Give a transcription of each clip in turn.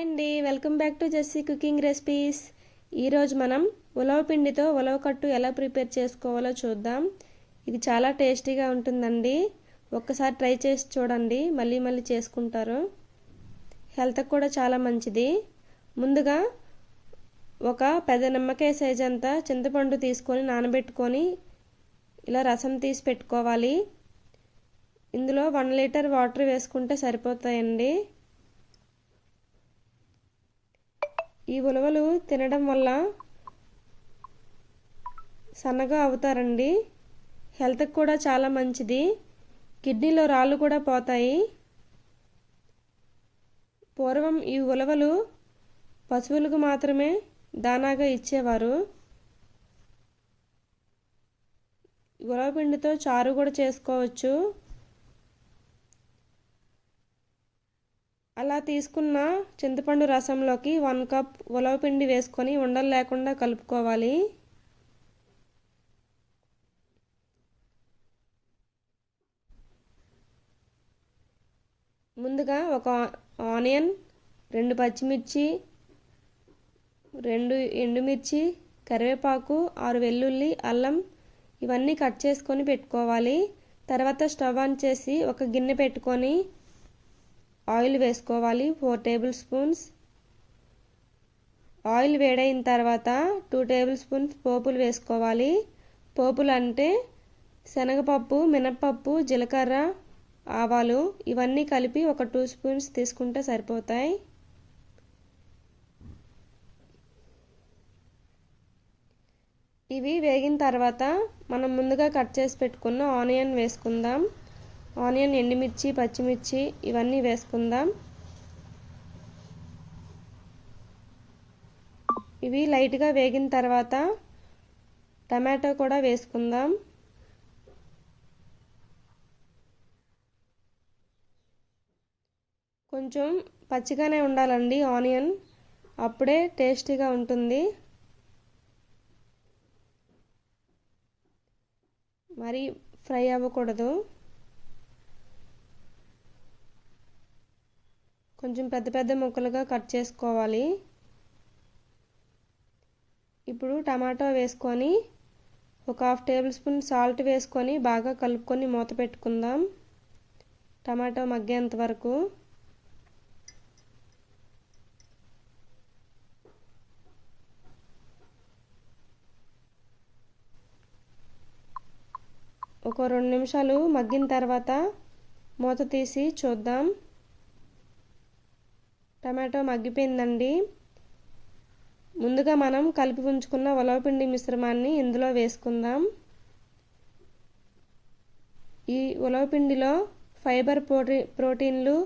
అండి, welcome back to Jessie cooking recipes. ఈరోజు మనం ఉలవ పిండితో ఉలవ కట్టు ఎలా ప్రిపేర్ చేసుకోవాలో చూద్దాం. ఇది చాలా టేస్టీగా ఉంటుందండి. ఒక్కసారి ట్రై చేసి చూడండి, మళ్ళీ మళ్ళీ చేసుకుంటారు. హెల్త్కి కూడా చాలా మంచిది. ముందుగా ఒక పెద్ద నిమ్మకాయ సైజ్ అంతా చింతపండు తీసుకొని నానబెట్టుకొని ఇలా రసం తీసి పెట్టుకోవాలి. ఇందులో 1 లీటర్ వాటర్ వేసుకుంటే సరిపోతాయండి. ఈ ఉలవలు తినడం వల్ల సన్నగా అవుతారండి. హెల్త్కి కూడా చాలా మంచిది. కిడ్నీలో రాళ్ళు కూడా పోతాయి. పూర్వం ఈ ఉలవలు పశువులకు మాత్రమే దానాగా ఇచ్చేవారు. ఉలవ పిండితో చారు కూడా చేసుకోవచ్చు. అలా తీసుకున్న చింతపండు రసంలోకి 1 కప్ ఉలవపిండి వేసుకొని ఉండలు లేకుండా కలుపుకోవాలి. ముందుగా ఒక ఆనియన్, 2 పచ్చిమిర్చి, 2 ఎండుమిర్చి, కరివేపాకు, 6 వెల్లుల్లి, అల్లం ఇవన్నీ కట్ చేసుకొని పెట్టుకోవాలి. తర్వాత స్టవ్ ఆన్ చేసి ఒక గిన్నె పెట్టుకొని ఆయిల్ వేసుకోవాలి. 4 టేబుల్ స్పూన్స్. ఆయిల్ వేడైన తర్వాత 2 టేబుల్ స్పూన్స్ పోపులు వేసుకోవాలి. పోపులు అంటే శనగపప్పు, మినపప్పు, జీలకర్ర, ఆవాలు ఇవన్నీ కలిపి ఒక 2 స్పూన్స్ తీసుకుంటే సరిపోతాయి. ఇవి వేగిన తర్వాత మనం ముందుగా కట్ చేసి పెట్టుకున్న ఆనియన్ వేసుకుందాం. ఆనియన్, ఎండుమిర్చి, పచ్చిమిర్చి ఇవన్నీ వేసుకుందాం. ఇవి లైట్గా వేగిన తర్వాత టమాటో కూడా వేసుకుందాం. కొంచెం పచ్చిగానే ఉండాలండి ఆనియన్, అప్పుడే టేస్టీగా ఉంటుంది. మరి ఫ్రై అవ్వకూడదు. కొంచెం పెద్ద పెద్ద ముక్కలుగా కట్ చేసుకోవాలి. ఇప్పుడు టమాటో వేసుకొని ఒక 1/2 టేబుల్ స్పూన్ సాల్ట్ వేసుకొని బాగా కలుపుకొని మూత పెట్టుకుందాం. టమాటో మగ్గేంత వరకు. ఒక 2 నిమిషాలు మగ్గిన తర్వాత మూత తీసి చూద్దాం. టమాటో మగ్గిపోయిందండి. ముందుగా మనం కలిపి ఉంచుకున్న ఉలవపిండి మిశ్రమాన్ని ఇందులో వేసుకుందాం. ఈ ఉలవపిండిలో ఫైబర్, ప్రోటీన్లు,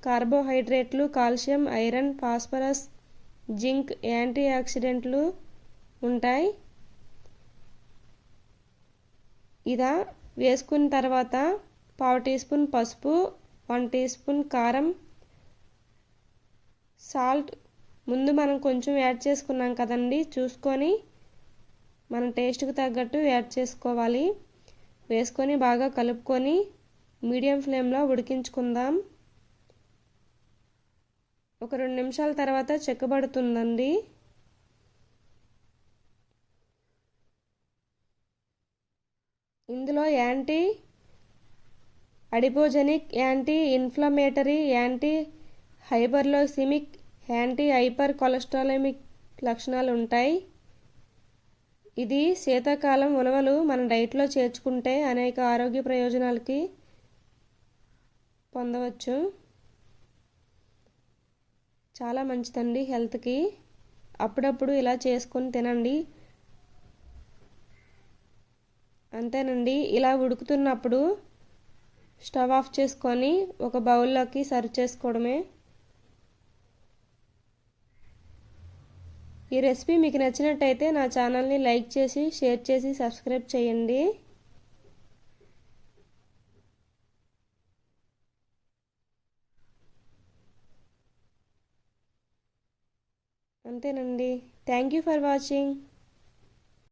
కార్బోహైడ్రేట్లు, calcium, iron, phosphorus, zinc, anti ఆక్సిడెంట్లు ఉంటాయి. ఇలా వేసుకున్న తర్వాత 1/2 టీ స్పూన్ పసుపు, 1 టీ స్పూన్ కారం, సాల్ట్ ముందు మనం కొంచెం యాడ్ చేసుకున్నాం కదండి, చూసుకొని మన టేస్ట్కి తగ్గట్టు యాడ్ చేసుకోవాలి. వేసుకొని బాగా కలుపుకొని మీడియం ఫ్లేమ్లో ఉడికించుకుందాం. ఒక 2 నిమిషాల తర్వాత చెక్కబడుతుందండి. ఇందులో anti adipogenic, anti inflammatory, anti hyperglycemic, anti hyper cholesterolemic లక్షణాలు ఉంటాయి. ఇది శీతాకాలం ఉలవలు మన డైట్లో చేర్చుకుంటే అనేక ఆరోగ్య ప్రయోజనాలకి పొందవచ్చు. చాలా మంచిదండి హెల్త్కి. అప్పుడప్పుడు ఇలా చేసుకొని తినండి. అంతేనండి. ఇలా ఉడుకుతున్నప్పుడు స్టవ్ ఆఫ్ చేసుకొని ఒక బౌల్లోకి సర్వ్ చేసుకోవడమే. ఈ రెసిపీ మీకు నచ్చినట్టయితే నా ఛానల్ని లైక్ చేసి, షేర్ చేసి, సబ్స్క్రైబ్ చేయండి. అంతేనండి. Thank you for watching.